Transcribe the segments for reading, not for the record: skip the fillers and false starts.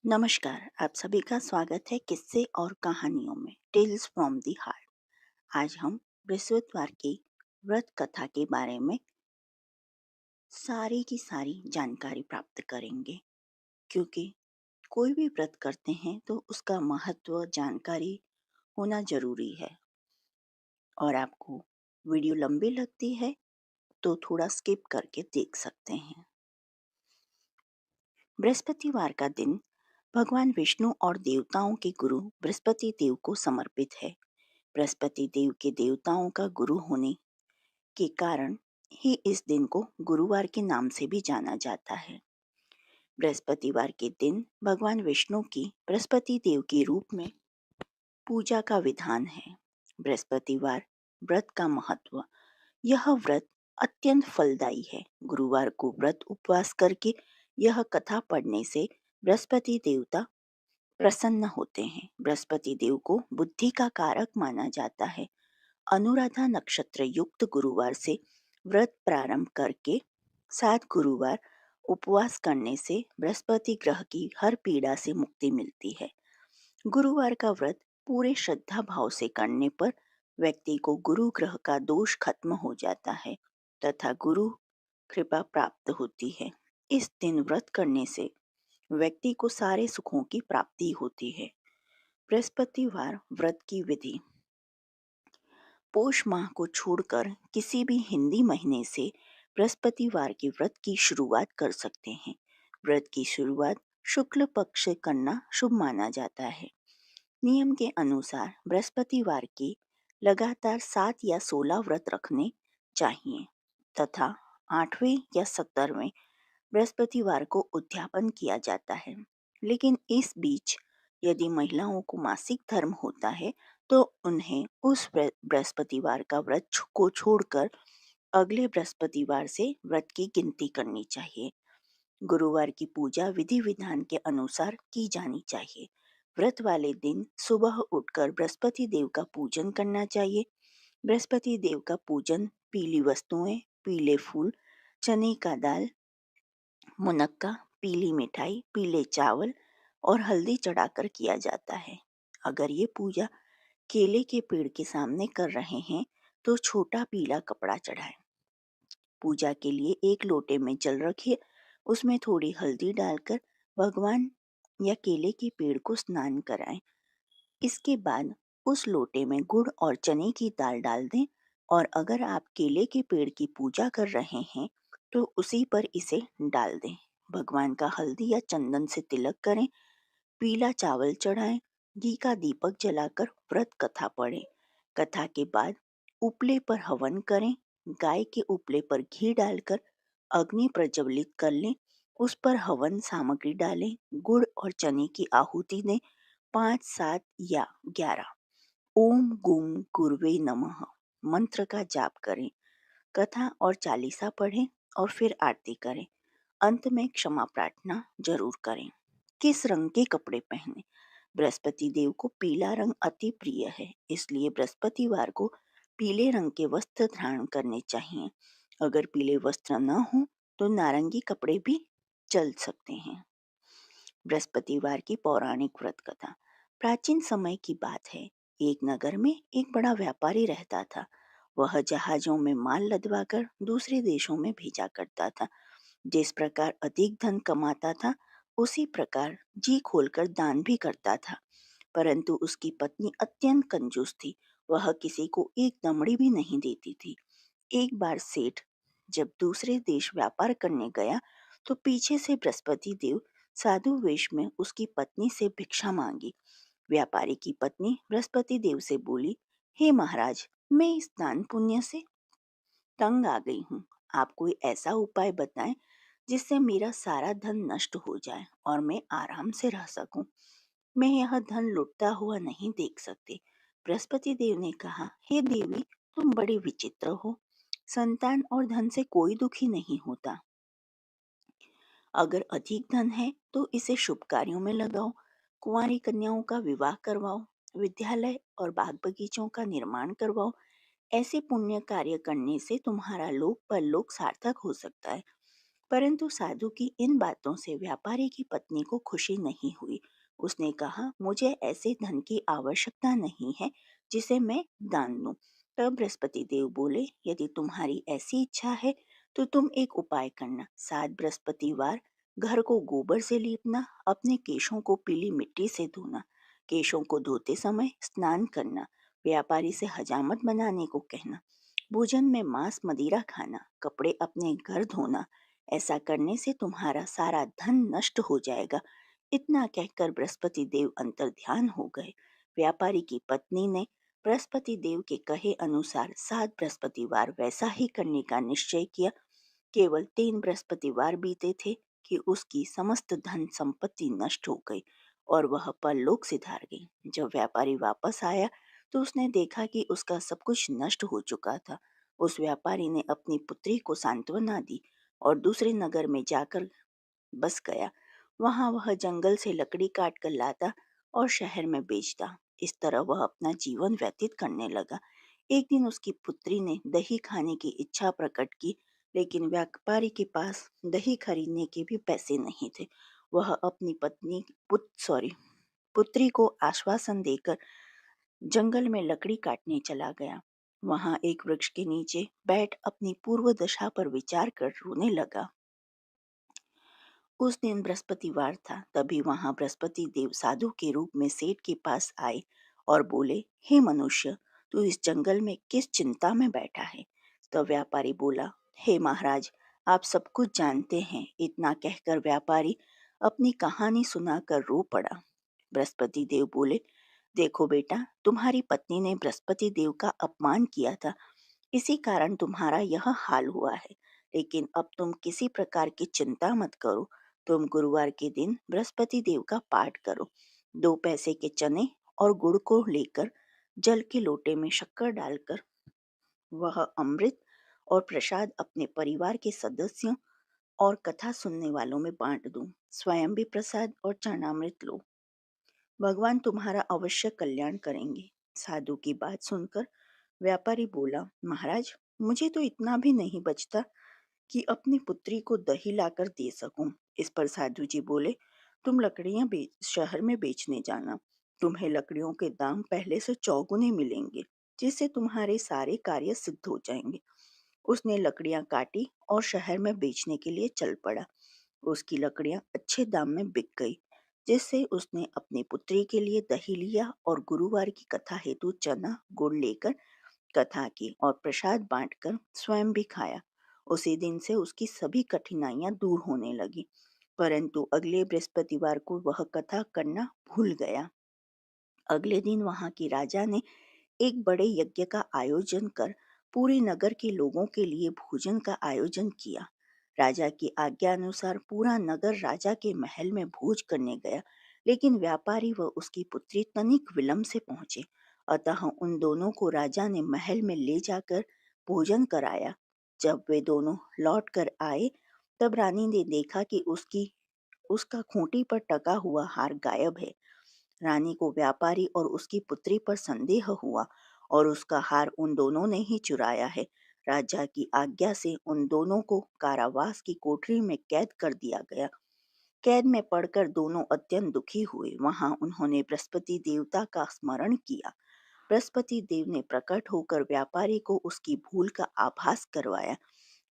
नमस्कार। आप सभी का स्वागत है किस्से और कहानियों में टेल्स फ्रॉम दी हार्ट। आज हम बृहस्पतिवार की व्रत कथा के बारे में सारी की सारी जानकारी प्राप्त करेंगे, क्योंकि कोई भी व्रत करते हैं तो उसका महत्व जानकारी होना जरूरी है। और आपको वीडियो लंबी लगती है तो थोड़ा स्किप करके देख सकते हैं। बृहस्पतिवार का दिन भगवान विष्णु और देवताओं के गुरु बृहस्पति देव को समर्पित है। बृहस्पति देव के देवताओं का गुरु होने के कारण ही इस दिन को गुरुवार के नाम से भी जाना जाता है। बृहस्पतिवार के दिन भगवान विष्णु की बृहस्पति देव के रूप में पूजा का विधान है। बृहस्पतिवार व्रत का महत्व। यह व्रत अत्यंत फलदायी है। गुरुवार को व्रत उपवास करके यह कथा पढ़ने से बृहस्पति देवता प्रसन्न होते हैं। बृहस्पति देव को बुद्धि का कारक माना जाता है। अनुराधा नक्षत्र युक्त गुरुवार से व्रत प्रारंभ करके 7 गुरुवार उपवास करने से बृहस्पति ग्रह की हर पीड़ा से मुक्ति मिलती है। गुरुवार का व्रत पूरे श्रद्धा भाव से करने पर व्यक्ति को गुरु ग्रह का दोष खत्म हो जाता है तथा गुरु कृपा प्राप्त होती है। इस दिन व्रत करने से व्यक्ति को सारे सुखों की प्राप्ति होती है। बृहस्पतिवार व्रत की विधि। पोष माह को छोड़कर किसी भी हिंदी महीने से बृहस्पतिवार के व्रत की शुरुआत कर सकते हैं। व्रत की शुरुआत शुक्ल पक्ष से करना शुभ माना जाता है। नियम के अनुसार बृहस्पतिवार के लगातार 7 या 16 व्रत रखने चाहिए तथा 8वें या 17वें बृहस्पतिवार को उद्यापन किया जाता है। लेकिन इस बीच यदि महिलाओं को मासिक धर्म होता है तो उन्हें उस बृहस्पतिवार का व्रत को छोड़कर अगले बृहस्पतिवार से व्रत की गिनती करनी चाहिए। गुरुवार की पूजा विधि विधान के अनुसार की जानी चाहिए। व्रत वाले दिन सुबह उठकर बृहस्पति देव का पूजन करना चाहिए। बृहस्पति देव का पूजन पीली वस्तुएं, पीले फूल, चने का दाल, मुनक्का, पीली मिठाई, पीले चावल और हल्दी चढ़ाकर किया जाता है। अगर ये पूजा केले के पेड़ के सामने कर रहे हैं तो छोटा पीला कपड़ा चढ़ाएं। पूजा के लिए एक लोटे में जल रखिए, उसमें थोड़ी हल्दी डालकर भगवान या केले के पेड़ को स्नान कराएं। इसके बाद उस लोटे में गुड़ और चने की दाल डाल दें और अगर आप केले के पेड़ की पूजा कर रहे हैं तो उसी पर इसे डाल दें। भगवान का हल्दी या चंदन से तिलक करें, पीला चावल चढ़ाएं, घी का दीपक जलाकर व्रत कथा पढ़ें। कथा के बाद उपले पर हवन करें। गाय के उपले पर घी डालकर अग्नि प्रज्वलित कर लें, उस पर हवन सामग्री डालें, गुड़ और चने की आहुति दें। 5, 7 या 11 ओम गुम गुरुवे नमः मंत्र का जाप करें। कथा और चालीसा पढ़ें और फिर आरती करें। अंत में क्षमा प्रार्थना जरूर करें। किस रंग के कपड़े पहने? बृहस्पति देव को पीला रंग अति प्रिय है, इसलिए बृहस्पतिवार को पीले रंग के वस्त्र धारण करने चाहिए। अगर पीले वस्त्र न हो तो नारंगी कपड़े भी चल सकते हैं। बृहस्पतिवार की पौराणिक व्रत कथा। प्राचीन समय की बात है। एक नगर में एक बड़ा व्यापारी रहता था। वह जहाजों में माल लदवाकर दूसरे देशों में भेजा करता था। जिस प्रकार अधिक धन कमाता था उसी प्रकार जी खोलकर दान भी करता था। परंतु उसकी पत्नी अत्यंत कंजूस थी। वह किसी को एक दमड़ी भी नहीं देती थी। एक बार सेठ जब दूसरे देश व्यापार करने गया तो पीछे से बृहस्पति देव साधु वेश में उसकी पत्नी से भिक्षा मांगी। व्यापारी की पत्नी बृहस्पति देव से बोली, हे महाराज, मैं इस दान पुण्य से तंग आ गई हूँ। आप कोई ऐसा उपाय बताएं जिससे मेरा सारा धन नष्ट हो जाए और मैं आराम से रह सकूं। मैं यह धन लुटता हुआ नहीं देख सकती। बृहस्पति देव ने कहा, हे देवी, तुम बड़े विचित्र हो। संतान और धन से कोई दुखी नहीं होता। अगर अधिक धन है तो इसे शुभ कार्यों में लगाओ, कुंवारी कन्याओं का विवाह करवाओ, विद्यालय और बाग बगीचों का निर्माण करवाओ। ऐसे पुण्य कार्य करने से तुम्हारा लोक परलोक सार्थक हो सकता है। परंतु साधु की इन बातों से व्यापारी की पत्नी को खुशी नहीं हुई। उसने कहा, मुझे ऐसे धन की आवश्यकता नहीं है जिसे मैं दान दूं। तब बृहस्पति देव बोले, यदि तुम्हारी ऐसी इच्छा है तो तुम एक उपाय करना। 7 बृहस्पतिवार घर को गोबर से लीपना, अपने केशों को पीली मिट्टी से धोना, केशों को धोते समय स्नान करना, व्यापारी से हजामत बनाने को कहना, भोजन में मांस मदिरा खाना, कपड़े अपने घर धोना। ऐसा करने से तुम्हारा सारा धन नष्ट हो जाएगा। इतना कहकर बृहस्पति देव अंतर्ध्यान हो गए। व्यापारी की पत्नी ने बृहस्पति देव के कहे अनुसार 7 बृहस्पतिवार वैसा ही करने का निश्चय किया। केवल 3 बृहस्पतिवार बीते थे कि उसकी समस्त धन संपत्ति नष्ट हो गई और वह परलोक सिधार गई। जब व्यापारी वापस आया तो उसने देखा कि उसका सब कुछ नष्ट हो चुका था। उस व्यापारी ने अपनी पुत्री को सांत्वना दी और दूसरे नगर में जाकर बस गया। वहां वह जंगल से लकड़ी काट कर लाता और शहर में बेचता। इस तरह वह अपना जीवन व्यतीत करने लगा। एक दिन उसकी पुत्री ने दही खाने की इच्छा प्रकट की, लेकिन व्यापारी के पास दही खरीदने के भी पैसे नहीं थे। वह अपनी पुत्री को आश्वासन देकर जंगल में लकड़ी काटने चला गया। वहां एक वृक्ष के नीचे बैठ अपनी पूर्व दशा पर विचार कर रोने लगा। उस दिन बृहस्पतिवार था। तभी वहां बृहस्पति देव साधु के रूप में सेठ के पास आए और बोले, हे मनुष्य, तू इस जंगल में किस चिंता में बैठा है? तो व्यापारी बोला, हे महाराज, आप सब कुछ जानते हैं। इतना कहकर व्यापारी अपनी कहानी सुनाकर रो पड़ा। बृहस्पति देव बोले, देखो बेटा, तुम्हारी पत्नी ने बृहस्पति देव का अपमान किया था, इसी कारण तुम्हारा यह हाल हुआ है। लेकिन अब तुम किसी प्रकार की चिंता मत करो। तुम गुरुवार के दिन बृहस्पति देव का पाठ करो। 2 पैसे के चने और गुड़ को लेकर जल के लोटे में शक्कर डालकर वह अमृत और प्रसाद अपने परिवार के सदस्यों और कथा सुनने वालों में बांट दो। स्वयं भी प्रसाद और चरणामृत लो। भगवान तुम्हारा अवश्य कल्याण करेंगे। साधु की बात सुनकर व्यापारी बोला, महाराज, मुझे तो इतना भी नहीं बचता कि अपनी पुत्री को दही लाकर दे सकूं। इस पर साधु जी बोले, तुम लकड़ियां शहर में बेचने जाना। तुम्हें लकड़ियों के दाम पहले से चौगुने मिलेंगे, जिससे तुम्हारे सारे कार्य सिद्ध हो जाएंगे। उसने लकड़ियां काटी और शहर में बेचने के लिए चल पड़ा। उसकी लकड़ियां अच्छे दाम में बिक गई, जिससे उसने अपनी पुत्री के लिए दही लिया और गुरुवार की कथा हेतु चना गुड़ लेकर कथा की और प्रसाद बांटकर स्वयं भी खाया। उसी दिन से उसकी सभी कठिनाइयां दूर होने लगी। परंतु अगले बृहस्पतिवार को वह कथा करना भूल गया। अगले दिन वहां की राजा ने एक बड़े यज्ञ का आयोजन कर पूरे नगर के लोगों के लिए भोजन का आयोजन किया। राजा की आज्ञा अनुसार पूरा नगर राजा के महल में भोज करने गया, लेकिन व्यापारी व उसकी पुत्री तनिक विलंब से पहुंचे। अतः उन दोनों को राजा ने महल में ले जाकर भोजन कराया। जब वे दोनों लौट कर आए, तब रानी ने देखा कि उसका खूंटी पर टका हुआ हार गायब है। रानी को व्यापारी और उसकी पुत्री पर संदेह हुआ और उसका हार उन दोनों ने ही चुराया है। राजा की आज्ञा से उन दोनों को कारावास की कोठरी में कैद कर दिया गया। कैद में पड़कर दोनों अत्यंत दुखी हुए। वहां उन्होंने बृहस्पति देवता का स्मरण किया। बृहस्पति देव ने प्रकट होकर व्यापारी को उसकी भूल का आभास करवाया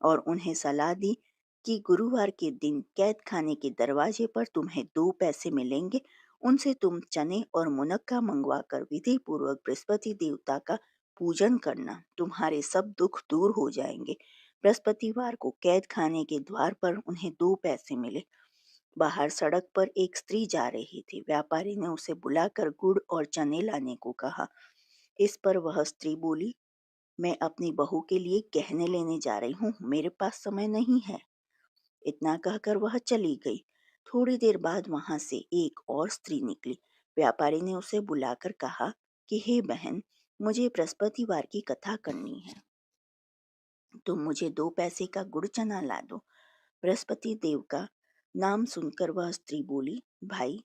और उन्हें सलाह दी कि गुरुवार के दिन कैद खाने के दरवाजे पर तुम्हें 2 पैसे मिलेंगे। उनसे तुम चने और मुनक्का मंगवाकर विधि पूर्वक बृहस्पति देवता का पूजन करना। तुम्हारे सब दुख दूर हो जाएंगे। बृहस्पतिवार को कैद खाने के द्वार पर उन्हें 2 पैसे मिले। बाहर सड़क पर एक स्त्री जा रही थी। व्यापारी ने उसे बुलाकर गुड़ और चने लाने को कहा। इस पर वह स्त्री बोली, मैं अपनी बहू के लिए गहने लेने जा रही हूँ, मेरे पास समय नहीं है। इतना कहकर वह चली गई। थोड़ी देर बाद वहां से एक और स्त्री निकली। व्यापारी ने उसे बुलाकर कहा कि हे बहन, मुझे बृहस्पतिवार की कथा करनी है, तुम मुझे 2 पैसे का गुड़ चना ला दो। बृहस्पति देव का नाम सुनकर वह स्त्री बोली, भाई,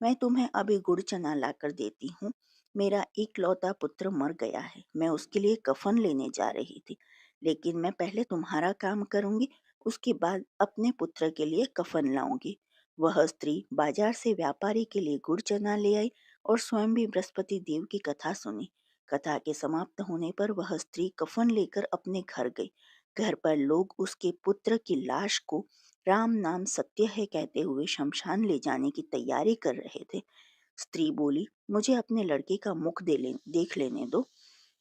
मैं तुम्हें अभी गुड़ चना लाकर देती हूँ। मेरा इकलौता पुत्र मर गया है, मैं उसके लिए कफन लेने जा रही थी, लेकिन मैं पहले तुम्हारा काम करूंगी, उसके बाद अपने पुत्र के लिए कफन लाऊंगी। वह स्त्री बाजार से व्यापारी के लिए गुड़ चना ले आई और स्वयं भी बृहस्पति देव की कथा सुनी। कथा के समाप्त होने पर वह स्त्री कफन लेकर अपने घर गई। घर पर लोग उसके पुत्र की लाश को राम नाम सत्य है कहते हुए शमशान ले जाने की तैयारी कर रहे थे। स्त्री बोली, मुझे अपने लड़के का मुख देख लेने दो।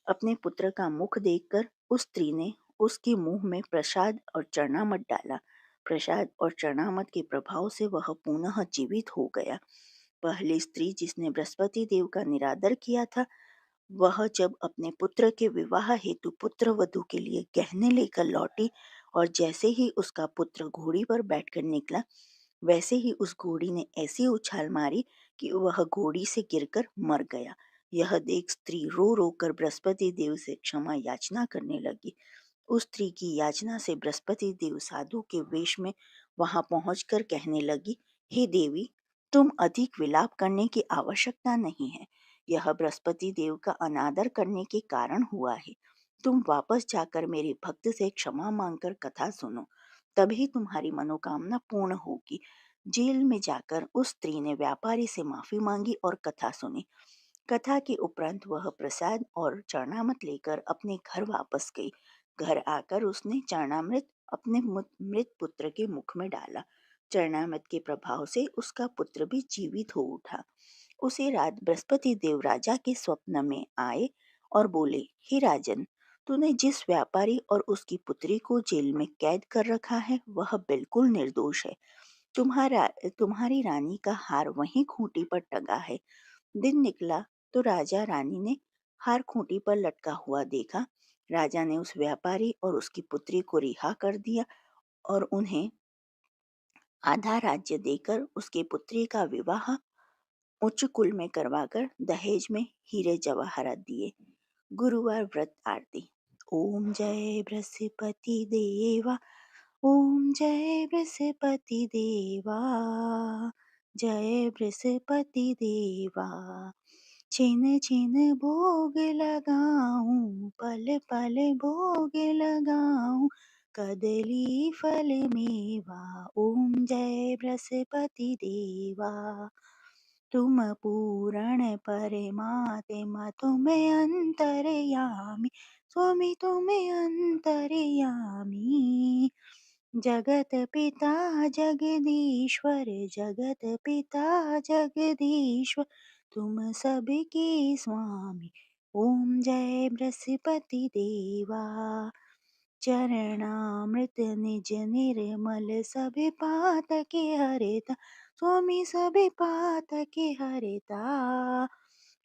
अपने पुत्र का मुख देखकर उस स्त्री ने उसके मुंह में प्रसाद और चरणामृत डाला। प्रसाद और चरणामृत के प्रभाव से वह पुनः जीवित हो गया। पहली स्त्री जिसने बृहस्पति देव का निरादर किया था, वह जब अपने पुत्र के विवाह हेतु पुत्र वधू के लिए गहने लेकर लौटी और जैसे ही उसका पुत्र घोड़ी पर बैठकर निकला, वैसे ही उस घोड़ी ने ऐसी उछाल मारी कि वह घोड़ी से गिरकर मर गया। यह देख स्त्री रो रो कर बृहस्पति देव से क्षमा याचना करने लगी। उस स्त्री की याचना से बृहस्पति देव साधु के वेश में वहां पहुंचकर कहने लगी, हे देवी, तुम अधिक विलाप करने की आवश्यकता नहीं है। यह बृहस्पति देव का अनादर करने के कारण हुआ है। तुम वापस जाकर मेरे भक्त से क्षमा मांगकर कथा सुनो, तभी तुम्हारी मनोकामना पूर्ण होगी। जेल में जाकर उस स्त्री ने व्यापारी से माफी मांगी और कथा सुनी। कथा के उपरांत वह प्रसाद और चरणामृत लेकर अपने घर वापस गई। घर आकर उसने चरणामृत अपने मृत पुत्र के मुख में डाला। चरणामृत के प्रभाव से उसका पुत्र भी जीवित हो उठा। उसी रात बृहस्पति देव राजा के स्वप्न में आए और बोले, हे राजन, तूने जिस व्यापारी और उसकी पुत्री को जेल में कैद कर रखा है वह बिल्कुल निर्दोष है। तुम्हारी रानी का हार वहीं खूंटी पर टंगा है। दिन निकला तो राजा रानी ने हार खूंटी पर लटका हुआ देखा। राजा ने उस व्यापारी और उसकी पुत्री को रिहा कर दिया और उन्हें आधा राज्य देकर उसकी पुत्री का विवाह उच्च कुल में करवाकर दहेज में हीरे जवाहरात दिए। गुरुवार व्रत आरती। ओम जय बृहस्पति देवा, ओम जय बृहस्पति देवा, जय बृहस्पति देवा। छिन छिन भोग लगाऊं, पल पल भोग लगाऊं, कदली फल मेवा। ओम जय बृहस्पति देवा। तुम पूर्ण परमात्मा, तुम अंतर्यामी, स्वामी तुम अंतर्यामी। जगत पिता जगदीश्वर, जगत पिता जगदीश्वर, तुम सबके स्वामी। ओम जय बृहस्पति देवा। चरणामृत निज निर्मल, सभी पातके हरिता, स्वामी सभी पातके हरिता।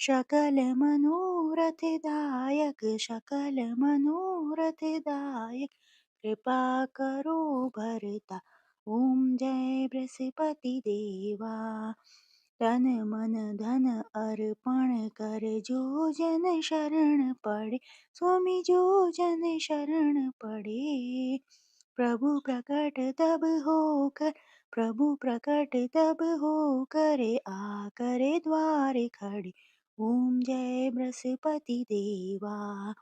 सकल मनोरथ दायक, सकल मनोरथ दायक, कृपा करो भरता। ओम जय बृहस्पति देवा। तन मन धन अर्पण कर, जो जन शरण पड़े, स्वामी जो जन शरण पड़े। प्रभु प्रकट तब होकर, प्रभु प्रकट तब होकर, आकर द्वारे खड़े। ओम जय बृहस्पति देवा।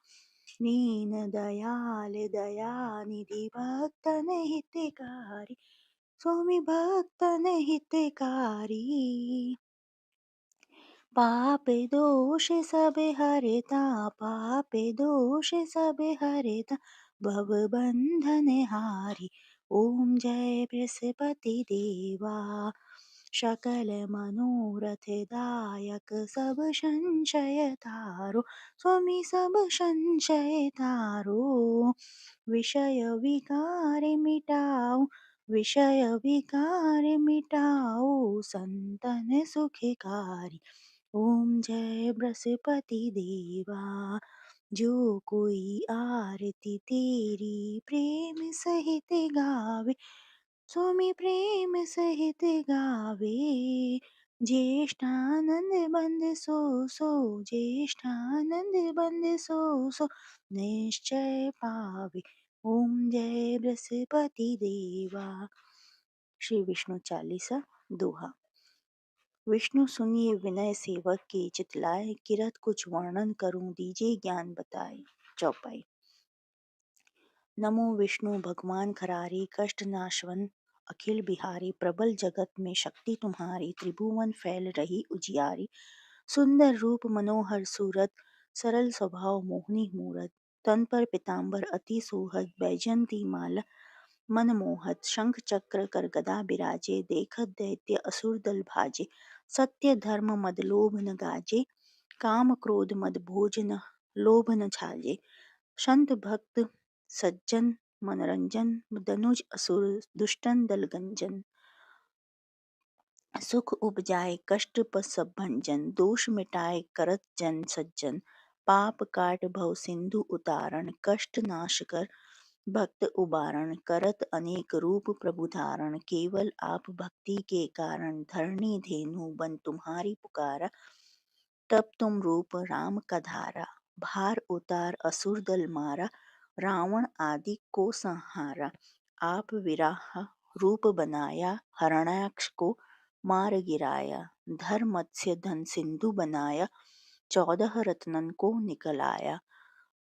दीन दयाल दयानिधि, भक्तन हितकारी, स्वामी भक्तन हितकारी। पाप दोष सब हरता, पाप दोष सब हरता, भव बंधन हारी। ओम जय बृहस्पति देवा। सकल मनोरथ दायक, सब संशय तारो, स्वामी सब संशय तारो। विषय विकार मिटाओ, विषय विकार मिटाओ, संतन सुखकारी। ओम जय बृहस्पति देवा। जो कोई आरती तेरी प्रेम सहित गावे, स्वामी प्रेम सहित गावे। ज्येष्ठानंद बंद सो सो, ज्येष्ठानंद बंद सो सो, निश्चय पावे। ओम जय बृहस्पति देवा। श्री विष्णु चालीसा दोहा। विष्णु सुनिए विनय सेवक के, चितलाए किरत कुछ वर्णन करूं, दीजिए ज्ञान बताए। चौपाई। नमो विष्णु भगवान खरारी कष्ट नाशवन अखिल बिहारी प्रबल जगत में शक्ति तुम्हारी त्रिभुवन फैल रही उजियारी सुंदर रूप मनोहर सूरत सरल स्वभाव मोहिनी मूरत तन पर पीतांबर अति सोहत बैजंती माला मनमोहत शंख चक्र कर गदा बिराजे देखत दैत्य असुर दल भाजे सत्य धर्म मद लोभ न गाजे काम क्रोध मद भोज न लोभ न छाजे संत भक्त सज्जन मनोरंजन दनुज असुर दुष्टन दल गंजन सुख उपजाए कष्ट सब भंजन दोष मिटाए करत जन सज्जन पाप काट भव सिंधु उतारण कष्ट नाश कर भक्त उबारण करत अनेक रूप प्रभु धारण केवल आप भक्ति के कारण धरणी धेनु बन तुम्हारी पुकारा तब तुम रूप राम का धारा भार उतार असुर दल मारा रावण आदि को संहारा आप विराह रूप बनाया हरणाक्ष को मार गिराया धर मत्स्य धन सिंधु बनाया 14 रत्नन को निकलाया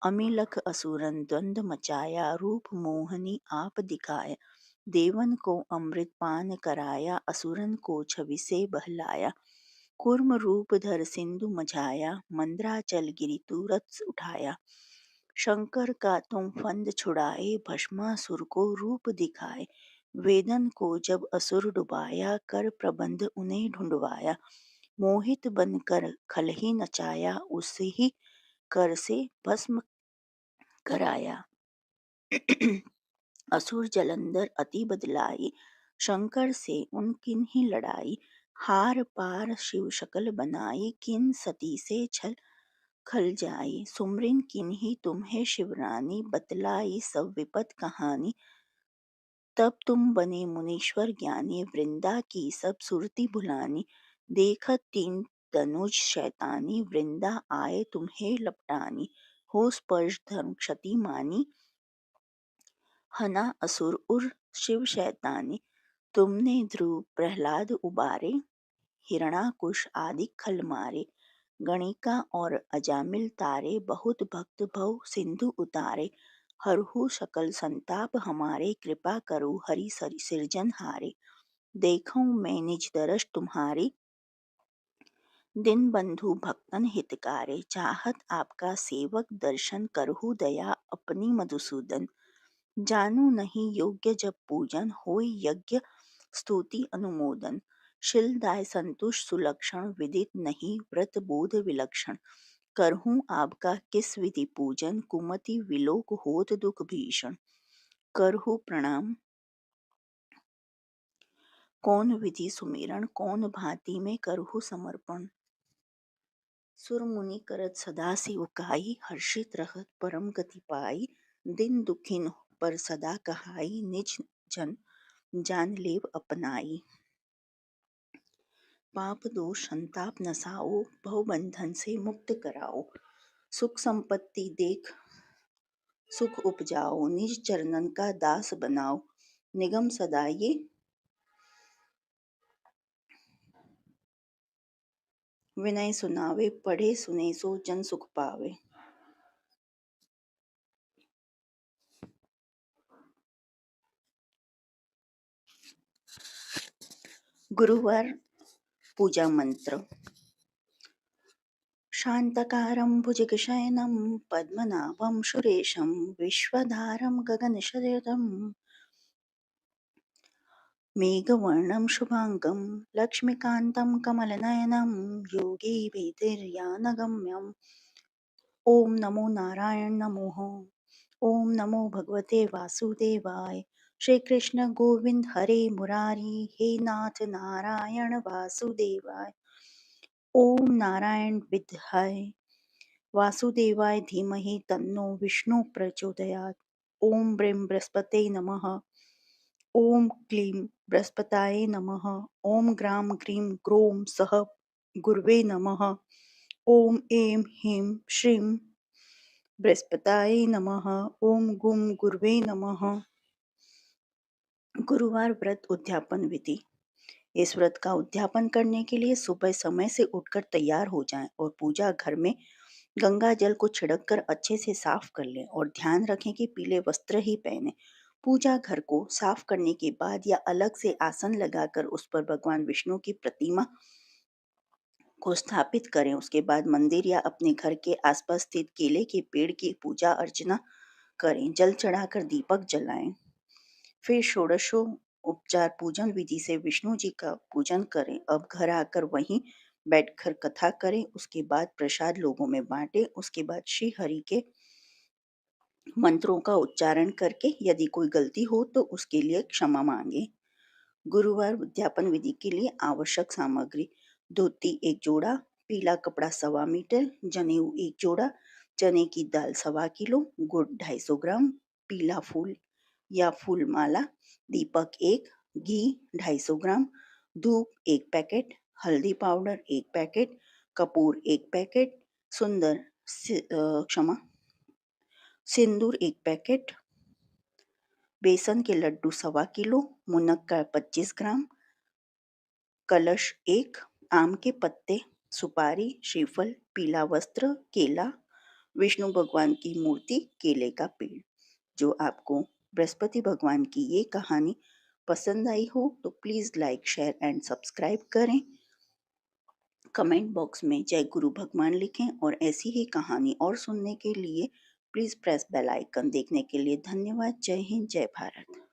अमिलख असुरन द्वंद मचाया रूप मोहनी आप दिखाया देवन को अमृत पान कराया असुरन को छवि से बहलाया कूर्म रूप धर सिंधु मझाया मंद्राचल गिरि तुरत उठाया शंकर का तुम फंद छुड़ाए भस्मासुर को रूप दिखाए वेदन को जब असुर डुबाया कर प्रबंध उन्हें ढूंढवाया मोहित बनकर खलही नचाया उसे ही कर से भस्म कराया असुर जलंधर अति बदलाई शंकर से उनकिन ही लड़ाई हार पार शिव शकल बनाई किन सती से छल खल जाई सुमरिन किन ही तुम्हें शिवरानी बतलाई सब विपत कहानी तब तुम बने मुनीश्वर ज्ञानी वृंदा की सब सुरती भुलानी देखत तीन तनुज शैतानी वृंदा आए तुम्हें लपटानी हो स्पर्श धर्म क्षति मानी हना असुर उर शिव शैतानी तुमने ध्रुव प्रहलाद उबारे हिरणाकुश आदि खल मारे गणिका और अजामिल तारे बहुत भक्त भव सिंधु उतारे हरहु सकल संताप हमारे कृपा करो हरि सिरजन हारे देखूं मैं निज दरस तुम्हारी दिन बंधु भक्तन हितकारे चाहत आपका सेवक दर्शन करहु दया अपनी मधुसूदन जानू नहीं योग्य जब पूजन होय यज्ञ स्तुति अनुमोदन शीलदाय संतुष्ट सुलक्षण विदित नहीं व्रत बोध विलक्षण करहूं आपका किस विधि पूजन कुमति विलोक होत दुख भीषण करहु प्रणाम कौन विधि सुमिरन कौन भांति में करहु समर्पण सुर मुनि करत सदा सेवकाई हर्षित रहत परम गति पाई दिन दुखिन पर सदा कहाई निज जन जान लेव अपनाई पाप दोष संताप नसाओ भव बंधन से मुक्त कराओ सुख संपत्ति देख सुख उपजाओ निज चरणन का दास बनाओ निगम सदा ये विनय सुनावे पढ़े सुने सो जन सुख पावे गुरुवार पूजा मंत्र शांतकारं भुजगशयनं पद्मनाभं सुरेशं विश्वधारं गगनशयनं मेघवर्णं शुभांगं लक्ष्मीकान्तं कमलनयनं योगी वेदैर्यानगम्यम् ओम नमो नारायण नमोः ओम नमो भगवते वासुदेवाय श्री कृष्ण गोविंद हरे मुरारी हे नाथ नारायण वासुदेवाय ओम नारायण विद्याय वासुदेवाय धीमहि तन्नो विष्णु प्रचोदयात् ओम ब्रीं बृहस्पते नमः ओम क्लीं बृहस्पताय नमः ओम ग्रां ग्रीं ग्रों सः गुरवे नमः ओम ऐं ह्रीं श्रीं बृहस्पताय नमः ओम गुं गुरवे नमः गुरुवार व्रत उद्यापन विधि इस व्रत का उद्यापन करने के लिए सुबह समय से उठकर तैयार हो जाएं और पूजा घर में गंगा जल को छिड़क कर अच्छे से साफ कर लें और ध्यान रखें कि पीले वस्त्र ही पहने। पूजा घर को साफ करने के बाद या अलग से आसन लगाकर उस पर भगवान विष्णु की प्रतिमा को स्थापित करें। उसके बाद मंदिर या अपने घर के आसपास स्थित केले के पेड़ की पूजा अर्चना करें। जल चढ़ाकर दीपक जलाएं। फिर षोडशो उपचार पूजन विधि से विष्णु जी का पूजन करें। अब घर आकर वहीं बैठकर कथा करें। उसके बाद प्रसाद लोगों में बांटें। उसके बाद श्री हरि के मंत्रों का उच्चारण करके यदि कोई गलती हो तो उसके लिए क्षमा मांगे। गुरुवार उद्यापन विधि के लिए आवश्यक सामग्री: धोती 1 जोड़ा, पीला कपड़ा 1.25 मीटर, जनेऊ 1 जोड़ा, चने की दाल 1.25 किलो, गुड़ 250 ग्राम, पीला फूल या फूल माला, दीपक 1, घी 250 ग्राम, धूप 1 पैकेट, हल्दी पाउडर 1 पैकेट, कपूर 1 पैकेट, सिंदूर 1 पैकेट, बेसन के लड्डू 1.25 किलो, मुनक्का 25 ग्राम, कलश 1, आम के पत्ते, सुपारी, श्रीफल, पीला वस्त्र, केला, विष्णु भगवान की मूर्ति, केले का पेड़। जो आपको बृहस्पति भगवान की ये कहानी पसंद आई हो तो please like, share and subscribe करें। कमेंट बॉक्स में जय गुरु भगवान लिखें और ऐसी ही कहानी और सुनने के लिए प्लीज़ प्रेस बेल आइकन। देखने के लिए धन्यवाद। जय हिंद, जय भारत।